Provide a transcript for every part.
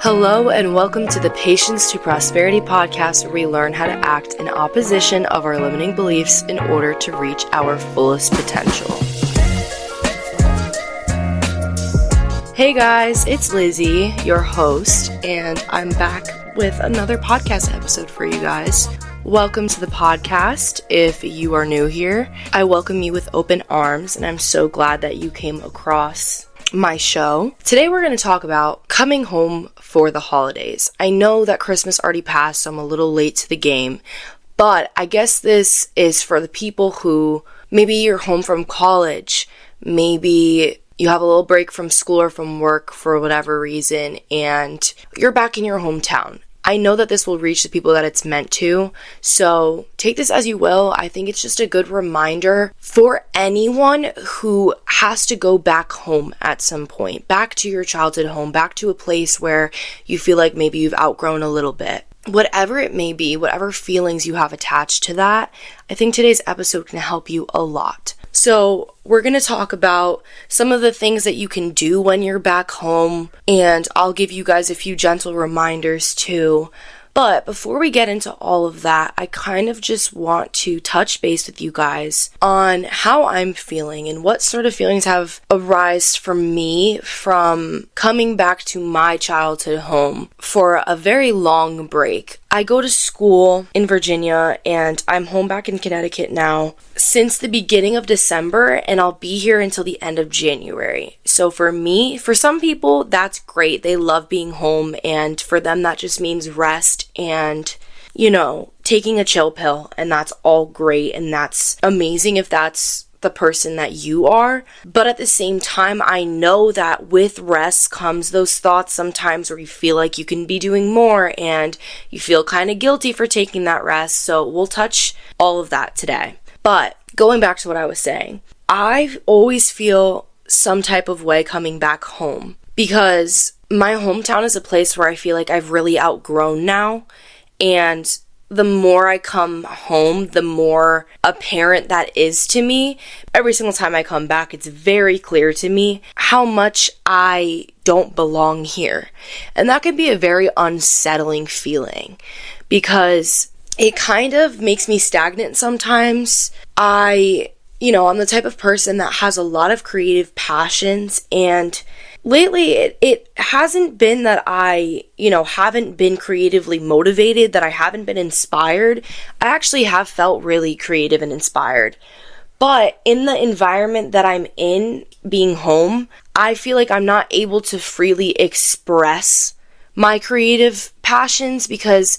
Hello and welcome to the Patience to Prosperity podcast, where we learn how to act in opposition of our limiting beliefs in order to reach our fullest potential. Hey guys, it's Lizzie, your host, and I'm back with another podcast episode for you guys. Welcome to the podcast. If you are new here, I welcome you with open arms, and I'm so glad that you came across my show. Today we're going to talk about coming home for the holidays. I know that Christmas already passed, so I'm a little late to the game, but I guess this is for the people who maybe you're home from college, maybe you have a little break from school or from work for whatever reason, and you're back in your hometown. I know that this will reach the people that it's meant to, so take this as you will. I think it's just a good reminder for anyone who has to go back home at some point, back to your childhood home, back to a place where you feel like maybe you've outgrown a little bit. Whatever it may be, whatever feelings you have attached to that, I think today's episode can help you a lot. So we're going to talk about some of the things that you can do when you're back home, and I'll give you guys a few gentle reminders too. But before we get into all of that, I kind of just want to touch base with you guys on how I'm feeling and what sort of feelings have arisen for me from coming back to my childhood home for a very long break. I go to school in Virginia and I'm home back in Connecticut now since the beginning of December, and I'll be here until the end of January. So for me, for some people, that's great. They love being home, and for them that just means rest and, taking a chill pill, and that's all great, and that's amazing if that's the person that you are. But at the same time, I know that with rest comes those thoughts sometimes where you feel like you can be doing more and you feel kind of guilty for taking that rest. So we'll touch all of that today. But going back to what I was saying, I always feel some type of way coming back home because my hometown is a place where I feel like I've really outgrown now. And the more I come home, the more apparent that is to me. Every single time I come back, it's very clear to me how much I don't belong here. And that can be a very unsettling feeling because it kind of makes me stagnant sometimes. I'm the type of person that has a lot of creative passions, and lately, it hasn't been that I, haven't been creatively motivated, that I haven't been inspired. I actually have felt really creative and inspired. But in the environment that I'm in, being home, I feel like I'm not able to freely express my creative passions because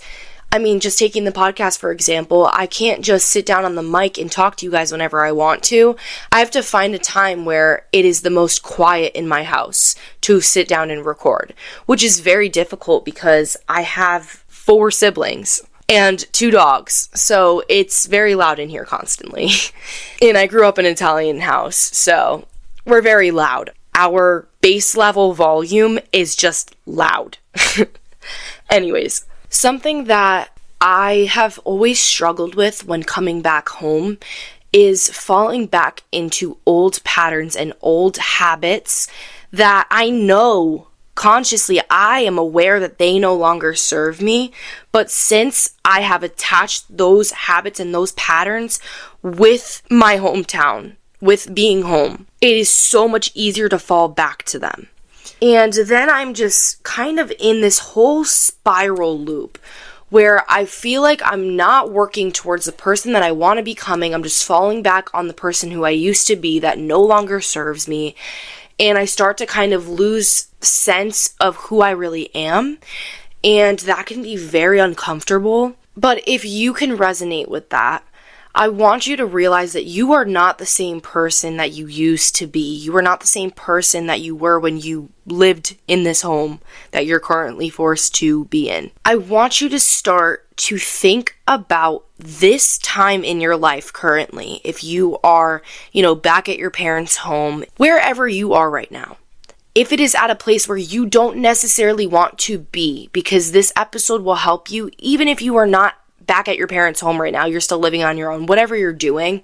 just taking the podcast, for example, I can't just sit down on the mic and talk to you guys whenever I want to. I have to find a time where it is the most quiet in my house to sit down and record, which is very difficult because I have 4 siblings and 2 dogs, so it's very loud in here constantly. And I grew up in an Italian house, so we're very loud. Our base level volume is just loud. Anyways, something that I have always struggled with when coming back home is falling back into old patterns and old habits that I know consciously I am aware that they no longer serve me. But since I have attached those habits and those patterns with my hometown, with being home, it is so much easier to fall back to them. And then I'm just kind of in this whole spiral loop where I feel like I'm not working towards the person that I want to be becoming. I'm just falling back on the person who I used to be that no longer serves me. And I start to kind of lose sense of who I really am. And that can be very uncomfortable. But if you can resonate with that, I want you to realize that you are not the same person that you used to be. You are not the same person that you were when you lived in this home that you're currently forced to be in. I want you to start to think about this time in your life currently. If you are, back at your parents' home, wherever you are right now. If it is at a place where you don't necessarily want to be, because this episode will help you, even if you are not back at your parents' home right now, you're still living on your own, whatever you're doing,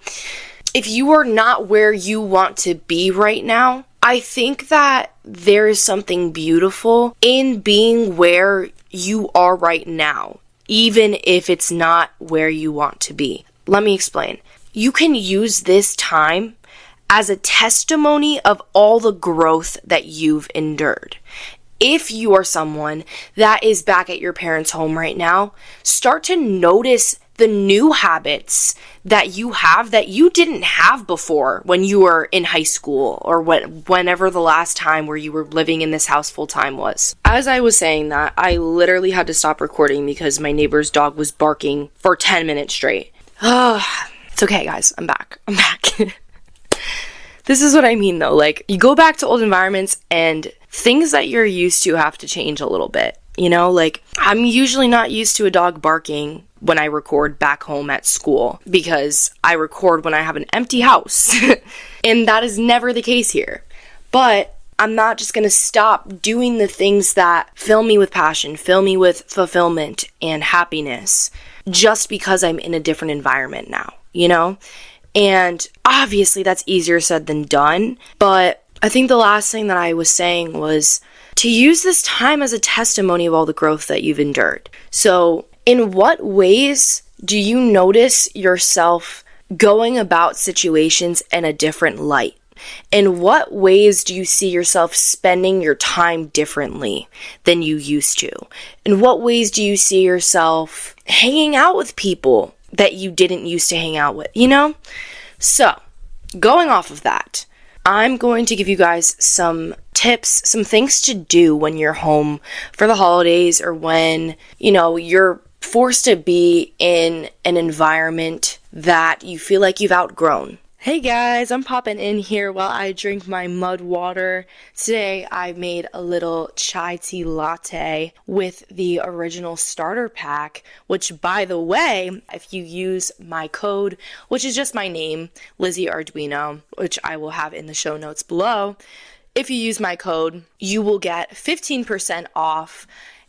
if you are not where you want to be right now, I think that there is something beautiful in being where you are right now, even if it's not where you want to be. Let me explain. You can use this time as a testimony of all the growth that you've endured. If you are someone that is back at your parents' home right now, start to notice the new habits that you have that you didn't have before when you were in high school or whenever the last time where you were living in this house full time was. As I was saying that, I literally had to stop recording because my neighbor's dog was barking for 10 minutes straight. It's okay, guys. I'm back. This is what I mean, though. Like, you go back to old environments and things that you're used to have to change a little bit. You know, like, I'm usually not used to a dog barking when I record back home at school because I record when I have an empty house. And that is never the case here. But I'm not just going to stop doing the things that fill me with passion, fill me with fulfillment and happiness just because I'm in a different environment now, you know? And obviously that's easier said than done, but I think the last thing that I was saying was to use this time as a testimony of all the growth that you've endured. So in what ways do you notice yourself going about situations in a different light? In what ways do you see yourself spending your time differently than you used to? In what ways do you see yourself hanging out with people that you didn't used to hang out with, you know? So, going off of that, I'm going to give you guys some tips, some things to do when you're home for the holidays or when, you know, you're forced to be in an environment that you feel like you've outgrown. Hey guys, I'm popping in here while I drink my mud water. Today I made a little chai tea latte with the original starter pack, which by the way, if you use my code, which is just my name, Lizzie Arduino, which I will have in the show notes below, if you use my code, you will get 15% off.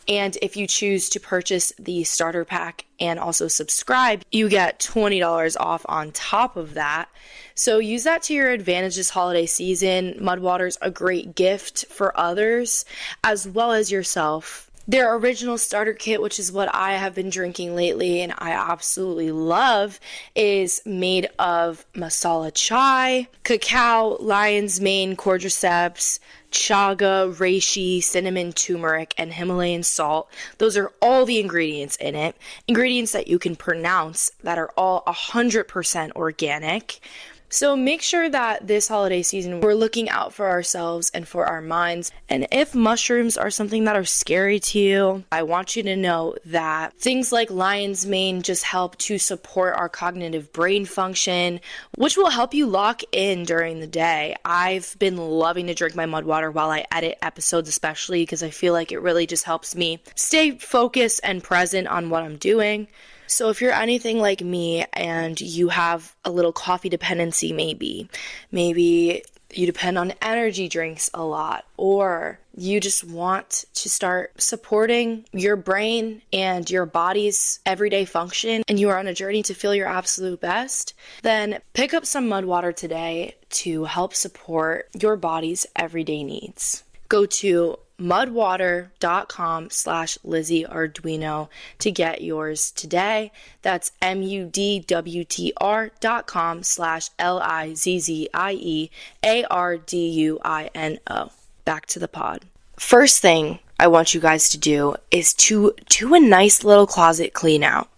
And if you choose to purchase the starter pack and also subscribe, you get $20 off on top of that. So use that to your advantage this holiday season. Mudwater's a great gift for others as well as yourself. Their original starter kit, which is what I have been drinking lately and I absolutely love, is made of masala chai, cacao, lion's mane, cordyceps, chaga, reishi, cinnamon, turmeric, and Himalayan salt. Those are all the ingredients in it. Ingredients that you can pronounce that are all 100% organic. So make sure that this holiday season we're looking out for ourselves and for our minds. And if mushrooms are something that are scary to you, I want you to know that things like lion's mane just help to support our cognitive brain function, which will help you lock in during the day. I've been loving to drink my mud water while I edit episodes, especially because I feel like it really just helps me stay focused and present on what I'm doing. So if you're anything like me and you have a little coffee dependency, maybe you depend on energy drinks a lot, or you just want to start supporting your brain and your body's everyday function, and you are on a journey to feel your absolute best, then pick up some mud water today to help support your body's everyday needs. Go to mudwater.com/Lizzie Arduino to get yours today. That's mudwtr.com/LIZZIEARDUINO. Back to the pod. First thing I want you guys to do is to do a nice little closet clean out.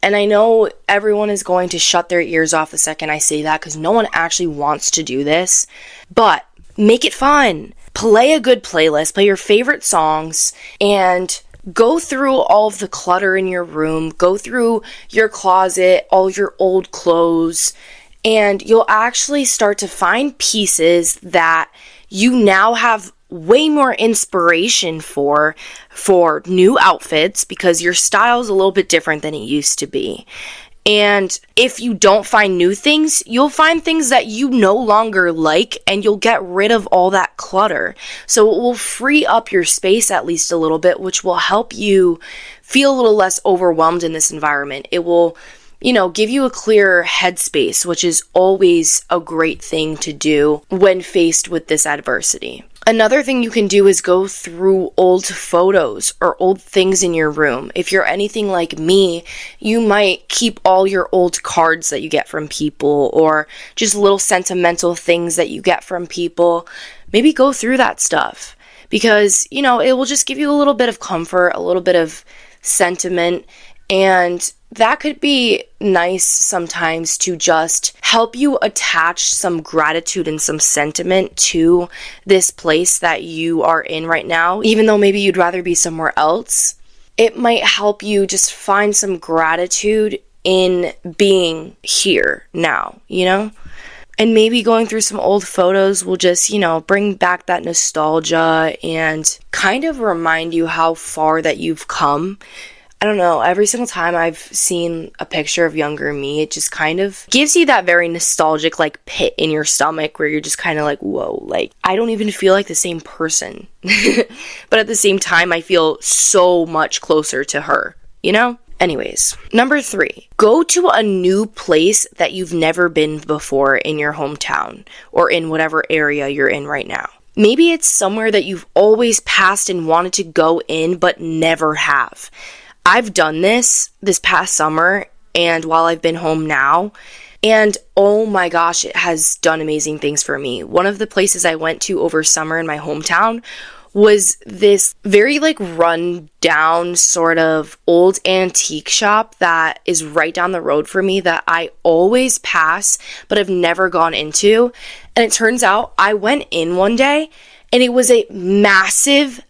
And I know everyone is going to shut their ears off the second I say that because no one actually wants to do this, but make it fun. Play a good playlist, play your favorite songs, and go through all of the clutter in your room, go through your closet, all your old clothes, and you'll actually start to find pieces that you now have way more inspiration for new outfits because your style is a little bit different than it used to be. And if you don't find new things, you'll find things that you no longer like and you'll get rid of all that clutter. So it will free up your space at least a little bit, which will help you feel a little less overwhelmed in this environment. It will give you a clear headspace, which is always a great thing to do when faced with this adversity. Another thing you can do is go through old photos or old things in your room. If you're anything like me, you might keep all your old cards that you get from people or just little sentimental things that you get from people. Maybe go through that stuff because, it will just give you a little bit of comfort, a little bit of sentiment, and that could be nice sometimes to just help you attach some gratitude and some sentiment to this place that you are in right now. Even though maybe you'd rather be somewhere else, it might help you just find some gratitude in being here now, And maybe going through some old photos will just, bring back that nostalgia and kind of remind you how far that you've come. I don't know, every single time I've seen a picture of younger me, it just kind of gives you that very nostalgic, pit in your stomach where you're just kind of like, whoa, I don't even feel like the same person. But at the same time, I feel so much closer to her, Anyways, number 3, go to a new place that you've never been before in your hometown or in whatever area you're in right now. Maybe it's somewhere that you've always passed and wanted to go in but never have. I've done this past summer and while I've been home now, and oh my gosh, it has done amazing things for me. One of the places I went to over summer in my hometown was this very run down sort of old antique shop that is right down the road for me that I always pass but have never gone into. And it turns out I went in one day and it was a massive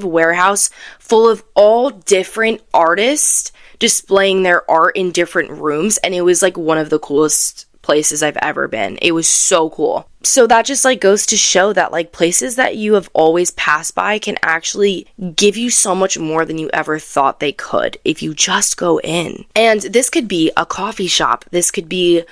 warehouse full of all different artists displaying their art in different rooms, and it was one of the coolest places I've ever been. It was so cool. So that just goes to show that places that you have always passed by can actually give you so much more than you ever thought they could if you just go in. And this could be a coffee shop, this could be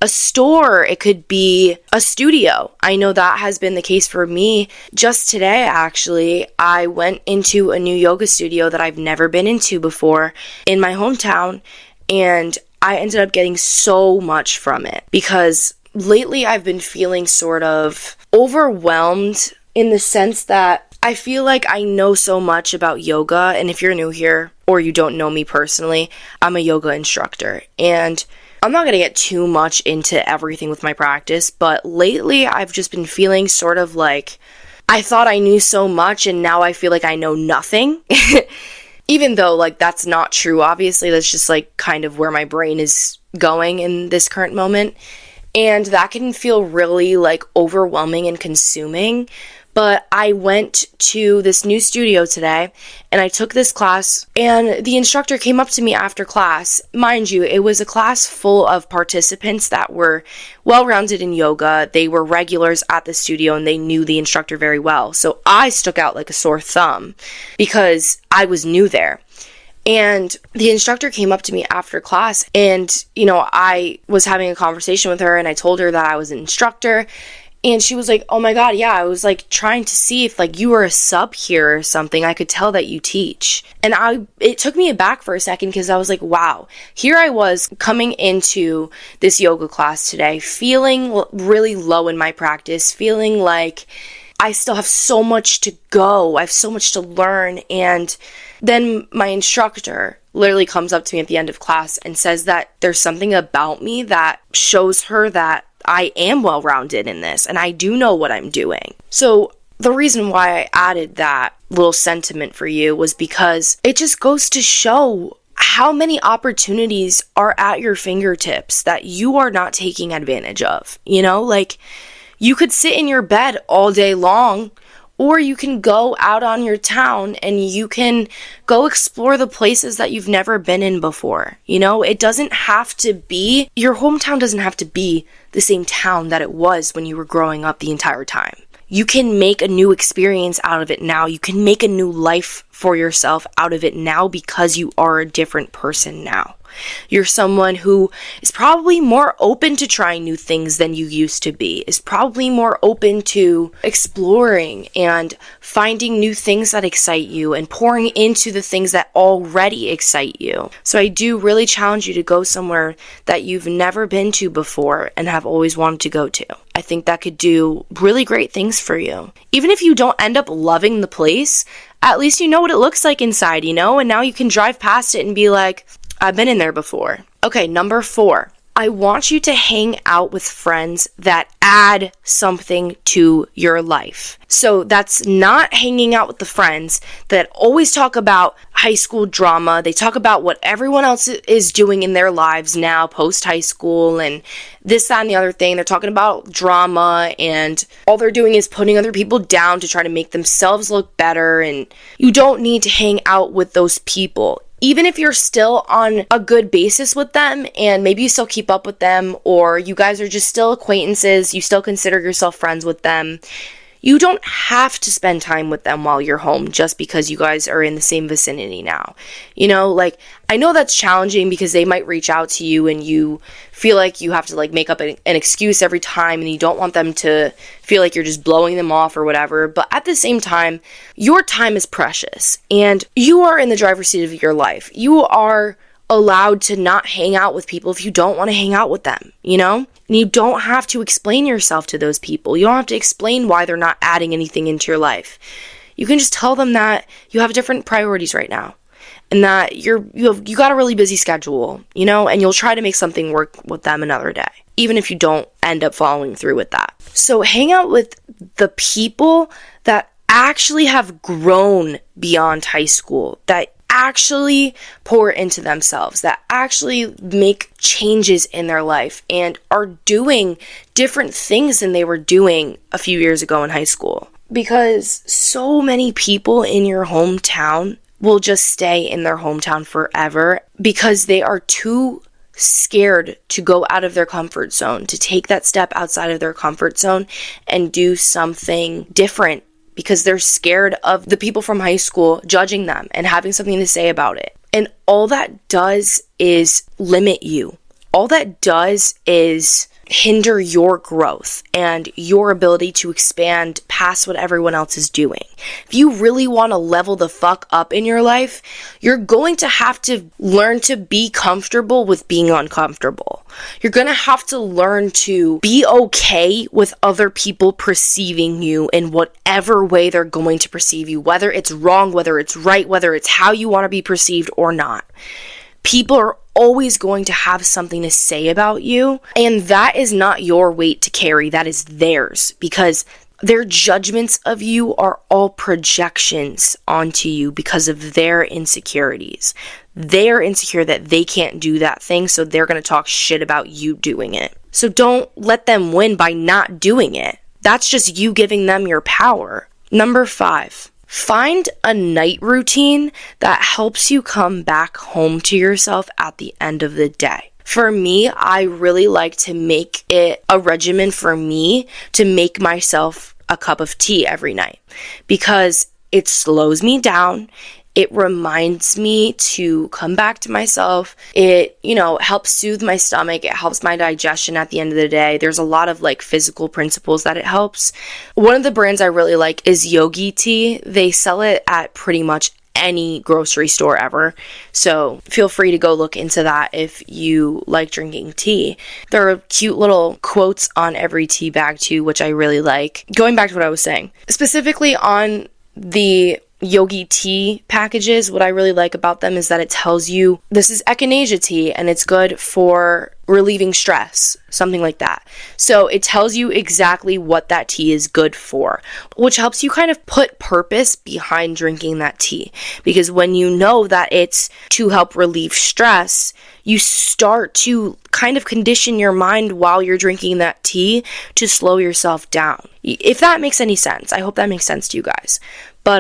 a store, it could be a studio. I know that has been the case for me. Just today, actually, I went into a new yoga studio that I've never been into before in my hometown, and I ended up getting so much from it because lately I've been feeling sort of overwhelmed in the sense that I feel like I know so much about yoga, and if you're new here or you don't know me personally, I'm a yoga instructor, and I'm not going to get too much into everything with my practice, but lately I've just been feeling sort of I thought I knew so much and now I feel like I know nothing. Even though that's not true, obviously, that's just kind of where my brain is going in this current moment. And that can feel really overwhelming and consuming. But I went to this new studio today and I took this class, and the instructor came up to me after class. Mind you, it was a class full of participants that were well-rounded in yoga. They were regulars at the studio and they knew the instructor very well. So I stuck out like a sore thumb because I was new there. And the instructor came up to me after class and, I was having a conversation with her and I told her that I was an instructor. And she was like, oh my God, yeah, I was trying to see if you were a sub here or something. I could tell that you teach. And it took me aback for a second because I was like, wow, here I was coming into this yoga class today, feeling really low in my practice, feeling like I still have so much to go. I have so much to learn. And then my instructor literally comes up to me at the end of class and says that there's something about me that shows her that I am well-rounded in this, and I do know what I'm doing. So the reason why I added that little sentiment for you was because it just goes to show how many opportunities are at your fingertips that you are not taking advantage of. You could sit in your bed all day long, or you can go out on your town and you can go explore the places that you've never been in before. It doesn't have to be, your hometown doesn't have to be the same town that it was when you were growing up the entire time. You can make a new experience out of it now. You can make a new life for yourself out of it now because you are a different person now. You're someone who is probably more open to trying new things than you used to be, is probably more open to exploring and finding new things that excite you and pouring into the things that already excite you. So I do really challenge you to go somewhere that you've never been to before and have always wanted to go to. I think that could do really great things for you. Even if you don't end up loving the place, at least you know what it looks like inside, and now you can drive past it and be like, I've been in there before. Okay, number 4. I want you to hang out with friends that add something to your life. So that's not hanging out with the friends that always talk about high school drama. They talk about what everyone else is doing in their lives now, post-high school, and this, that, and the other thing. They're talking about drama, and all they're doing is putting other people down to try to make themselves look better, and you don't need to hang out with those people. Even if you're still on a good basis with them and maybe you still keep up with them, or you guys are just still acquaintances, you still consider yourself friends with them, you don't have to spend time with them while you're home just because you guys are in the same vicinity now. I know that's challenging because they might reach out to you and you feel like you have to make up an excuse every time, and you don't want them to feel like you're just blowing them off or whatever. But at the same time, your time is precious and you are in the driver's seat of your life. You are allowed to not hang out with people if you don't want to hang out with them, And you don't have to explain yourself to those people. You don't have to explain why they're not adding anything into your life. You can just tell them that you have different priorities right now and that you got a really busy schedule, and you'll try to make something work with them another day, even if you don't end up following through with that. So hang out with the people that actually have grown beyond high school, that actually pour into themselves, that actually make changes in their life and are doing different things than they were doing a few years ago in high school. Because so many people in your hometown will just stay in their hometown forever because they are too scared to go out of their comfort zone, to take that step outside of their comfort zone and do something different, because they're scared of the people from high school judging them and having something to say about it. And all that does is limit you. All that does is hinder your growth and your ability to expand past what everyone else is doing. If you really want to level the fuck up in your life, you're going to have to learn to be comfortable with being uncomfortable. You're going to have to learn to be okay with other people perceiving you in whatever way they're going to perceive you, whether it's wrong, whether it's right, whether it's how you want to be perceived or not. People are always going to have something to say about you, and that is not your weight to carry. That is theirs, because their judgments of you are all projections onto you because of their insecurities. They're insecure that they can't do that thing, so they're going to talk shit about you doing it. So don't let them win by not doing it. That's just you giving them your power. Number 5. Find a night routine that helps you come back home to yourself at the end of the day. For me, I really like to make it a regimen for me to make myself a cup of tea every night because it slows me down. It reminds me to come back to myself. It, helps soothe my stomach. It helps my digestion at the end of the day. There's a lot of physical principles that it helps. One of the brands I really like is Yogi Tea. They sell it at pretty much any grocery store ever. So feel free to go look into that if you like drinking tea. There are cute little quotes on every tea bag too, which I really like. Going back to what I was saying, specifically on the Yogi tea packages, what I really like about them is that it tells you this is echinacea tea and it's good for relieving stress, something like that. So it tells you exactly what that tea is good for, which helps you kind of put purpose behind drinking that tea. Because when you know that it's to help relieve stress, you start to kind of condition your mind while you're drinking that tea to slow yourself down. If that makes any sense, I hope that makes sense to you guys. But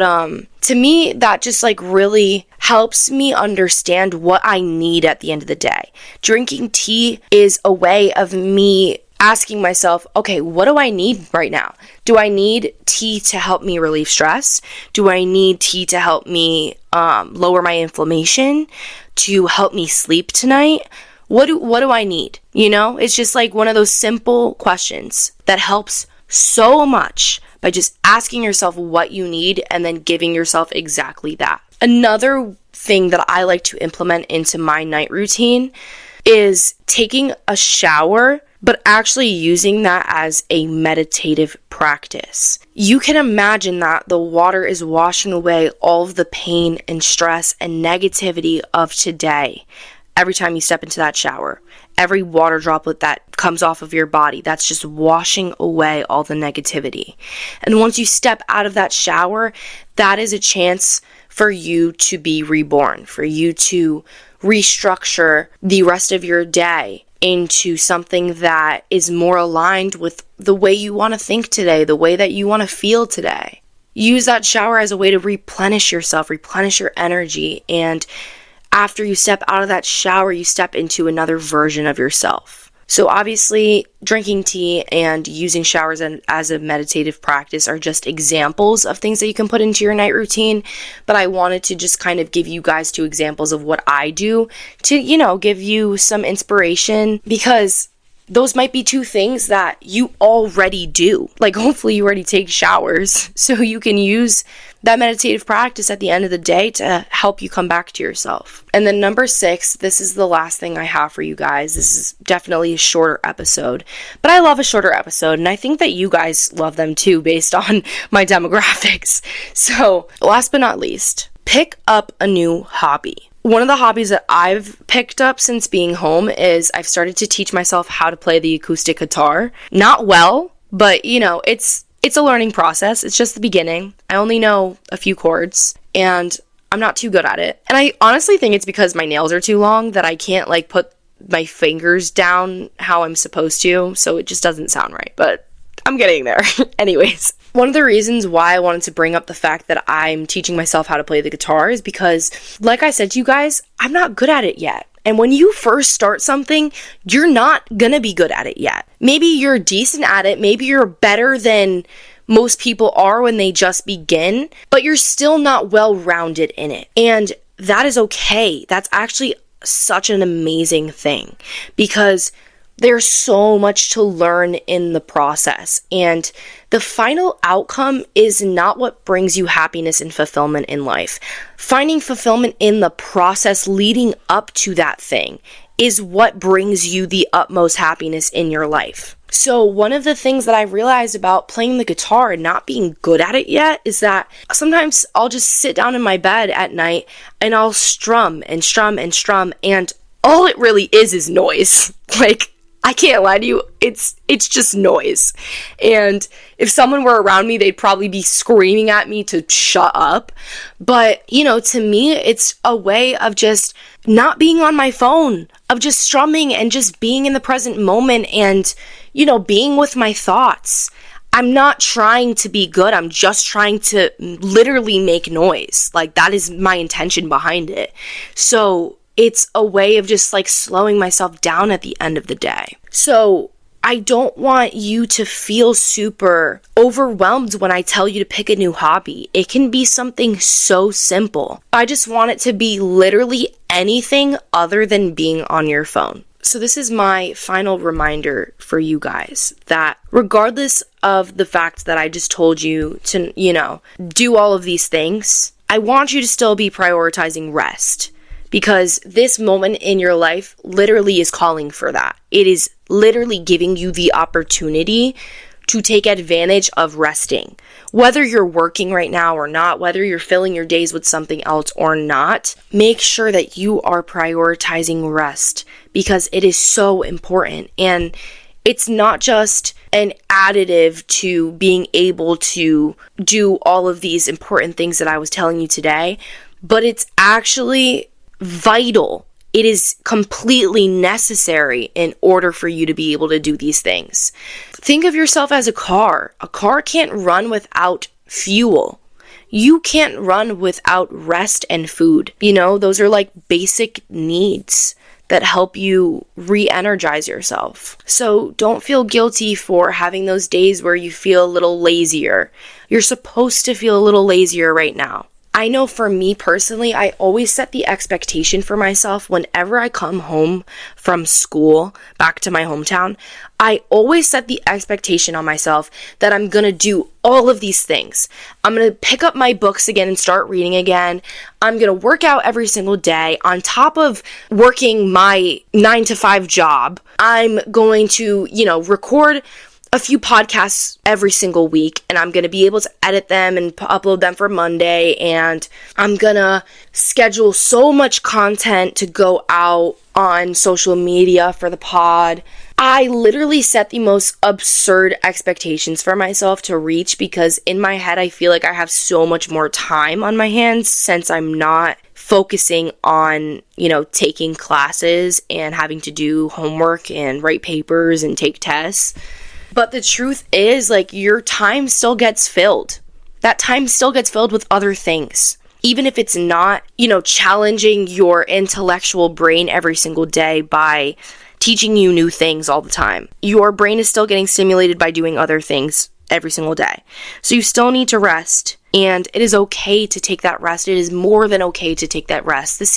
to me, that just really helps me understand what I need at the end of the day. Drinking tea is a way of me asking myself, okay, what do I need right now? Do I need tea to help me relieve stress? Do I need tea to help me lower my inflammation? To help me sleep tonight? What do I need? It's just like one of those simple questions that helps so much by just asking yourself what you need and then giving yourself exactly that. Another thing that I like to implement into my night routine is taking a shower, but actually using that as a meditative practice. You can imagine that the water is washing away all of the pain and stress and negativity of today. Every time you step into that shower, every water droplet that comes off of your body, that's just washing away all the negativity. And once you step out of that shower, that is a chance for you to be reborn, for you to restructure the rest of your day into something that is more aligned with the way you want to think today, the way that you want to feel today. Use that shower as a way to replenish yourself, replenish your energy, and after you step out of that shower, you step into another version of yourself. So obviously, drinking tea and using showers as a meditative practice are just examples of things that you can put into your night routine. But I wanted to just kind of give you guys 2 examples of what I do to, give you some inspiration, because those might be 2 things that you already do. Like, hopefully you already take showers, so you can use that meditative practice at the end of the day to help you come back to yourself. And then number 6, this is the last thing I have for you guys. This is definitely a shorter episode, but I love a shorter episode, and I think that you guys love them too based on my demographics. So last but not least, pick up a new hobby. One of the hobbies that I've picked up since being home is I've started to teach myself how to play the acoustic guitar. Not well, but it's a learning process. It's just the beginning. I only know a few chords and I'm not too good at it. And I honestly think it's because my nails are too long that I can't put my fingers down how I'm supposed to. So it just doesn't sound right, but I'm getting there. Anyways, one of the reasons why I wanted to bring up the fact that I'm teaching myself how to play the guitar is because, like I said to you guys, I'm not good at it yet. And when you first start something, you're not gonna be good at it yet. Maybe you're decent at it, maybe you're better than most people are when they just begin, but you're still not well-rounded in it. And that is okay. That's actually such an amazing thing because there's so much to learn in the process, and the final outcome is not what brings you happiness and fulfillment in life. Finding fulfillment in the process leading up to that thing is what brings you the utmost happiness in your life. So one of the things that I realized about playing the guitar and not being good at it yet is that sometimes I'll just sit down in my bed at night and I'll strum and strum and strum, and all it really is noise. I can't lie to you, it's just noise. And if someone were around me, they'd probably be screaming at me to shut up. But, to me, it's a way of just not being on my phone, of just strumming and just being in the present moment and, being with my thoughts. I'm not trying to be good, I'm just trying to literally make noise. That is my intention behind it. So it's a way of just slowing myself down at the end of the day. So I don't want you to feel super overwhelmed when I tell you to pick a new hobby. It can be something so simple. I just want it to be literally anything other than being on your phone. So this is my final reminder for you guys that regardless of the fact that I just told you to, do all of these things, I want you to still be prioritizing rest. Because this moment in your life literally is calling for that. It is literally giving you the opportunity to take advantage of resting. Whether you're working right now or not, whether you're filling your days with something else or not, make sure that you are prioritizing rest because it is so important. And it's not just an additive to being able to do all of these important things that I was telling you today, but it's actually vital. It is completely necessary in order for you to be able to do these things. Think of yourself as a car. A car can't run without fuel. You can't run without rest and food. Those are basic needs that help you re-energize yourself. So don't feel guilty for having those days where you feel a little lazier. You're supposed to feel a little lazier right now. I know for me personally, I always set the expectation for myself whenever I come home from school back to my hometown. I always set the expectation on myself that I'm going to do all of these things. I'm going to pick up my books again and start reading again. I'm going to work out every single day on top of working my 9-to-5 job. I'm going to, record a few podcasts every single week, and I'm going to be able to edit them and upload them for Monday, and I'm going to schedule so much content to go out on social media for the pod. I literally set the most absurd expectations for myself to reach because in my head, I feel like I have so much more time on my hands since I'm not focusing on, taking classes and having to do homework and write papers and take tests. But the truth is, your time still gets filled. That time still gets filled with other things. Even if it's not, challenging your intellectual brain every single day by teaching you new things all the time. Your brain is still getting stimulated by doing other things every single day. So you still need to rest. And it is okay to take that rest. It is more than okay to take that rest. This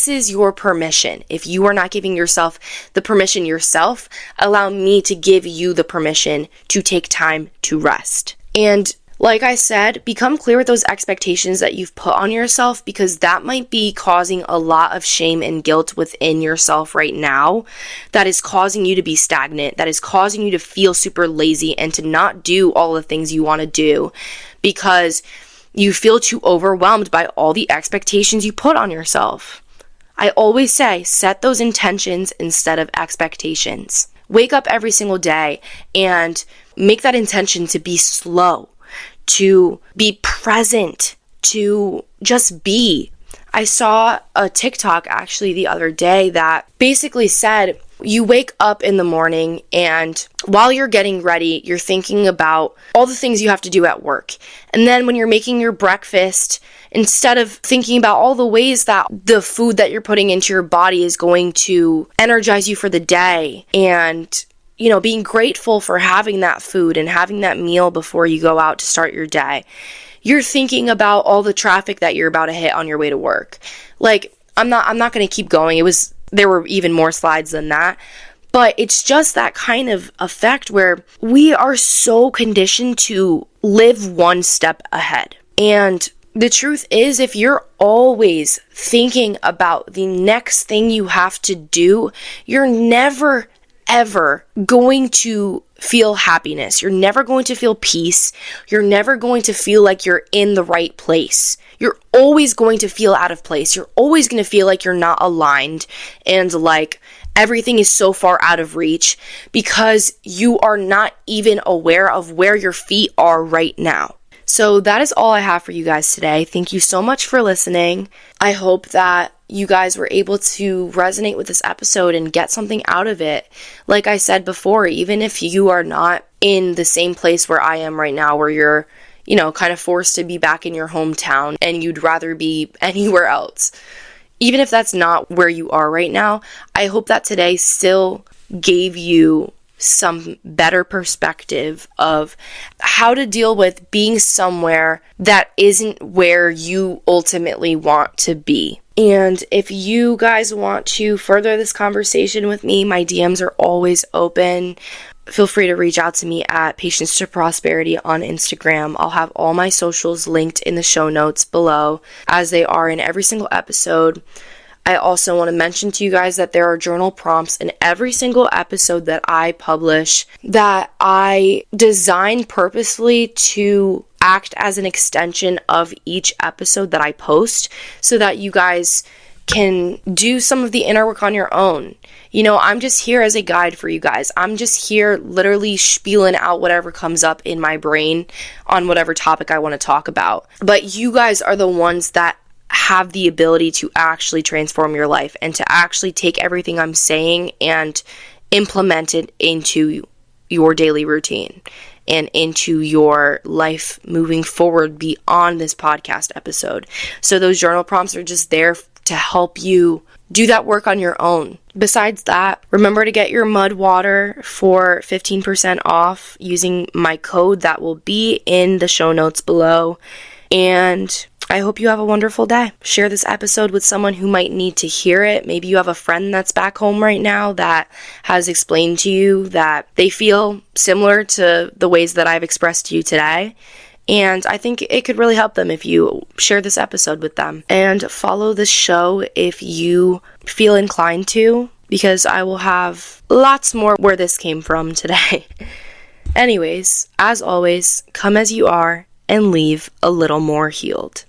is your permission. If you are not giving yourself the permission yourself, allow me to give you the permission to take time to rest. And like I said, become clear with those expectations that you've put on yourself because that might be causing a lot of shame and guilt within yourself right now that is causing you to be stagnant, that is causing you to feel super lazy and to not do all the things you want to do because you feel too overwhelmed by all the expectations you put on yourself. I always say, set those intentions instead of expectations. Wake up every single day and make that intention to be slow, to be present, to just be. I saw a TikTok actually the other day that basically said you wake up in the morning and while you're getting ready, you're thinking about all the things you have to do at work. And then when you're making your breakfast, instead of thinking about all the ways that the food that you're putting into your body is going to energize you for the day and being grateful for having that food and having that meal before you go out to start your day. You're thinking about all the traffic that you're about to hit on your way to work. I'm not going to keep going. There were even more slides than that. But it's just that kind of effect where we are so conditioned to live one step ahead. And the truth is, if you're always thinking about the next thing you have to do, you're never ever going to feel happiness. You're never going to feel peace. You're never going to feel like you're in the right place. You're always going to feel out of place. You're always going to feel like you're not aligned and like everything is so far out of reach because you are not even aware of where your feet are right now. So that is all I have for you guys today. Thank you so much for listening. I hope that you guys were able to resonate with this episode and get something out of it. Like I said before, even if you are not in the same place where I am right now, where you're, kind of forced to be back in your hometown and you'd rather be anywhere else, even if that's not where you are right now, I hope that today still gave you some better perspective of how to deal with being somewhere that isn't where you ultimately want to be. And if you guys want to further this conversation with me, my DMs are always open. Feel free to reach out to me at Patience to Prosperity on Instagram. I'll have all my socials linked in the show notes below, as they are in every single episode. I also want to mention to you guys that there are journal prompts in every single episode that I publish that I design purposely to act as an extension of each episode that I post so that you guys can do some of the inner work on your own. I'm just here as a guide for you guys. I'm just here literally spieling out whatever comes up in my brain on whatever topic I want to talk about. But you guys are the ones that have the ability to actually transform your life and to actually take everything I'm saying and implement it into your daily routine and into your life moving forward beyond this podcast episode. So those journal prompts are just there to help you do that work on your own. Besides that, remember to get your mud water for 15% off using my code that will be in the show notes below. And I hope you have a wonderful day. Share this episode with someone who might need to hear it. Maybe you have a friend that's back home right now that has explained to you that they feel similar to the ways that I've expressed to you today. And I think it could really help them if you share this episode with them. And follow this show if you feel inclined to, because I will have lots more where this came from today. Anyways, as always, come as you are and leave a little more healed.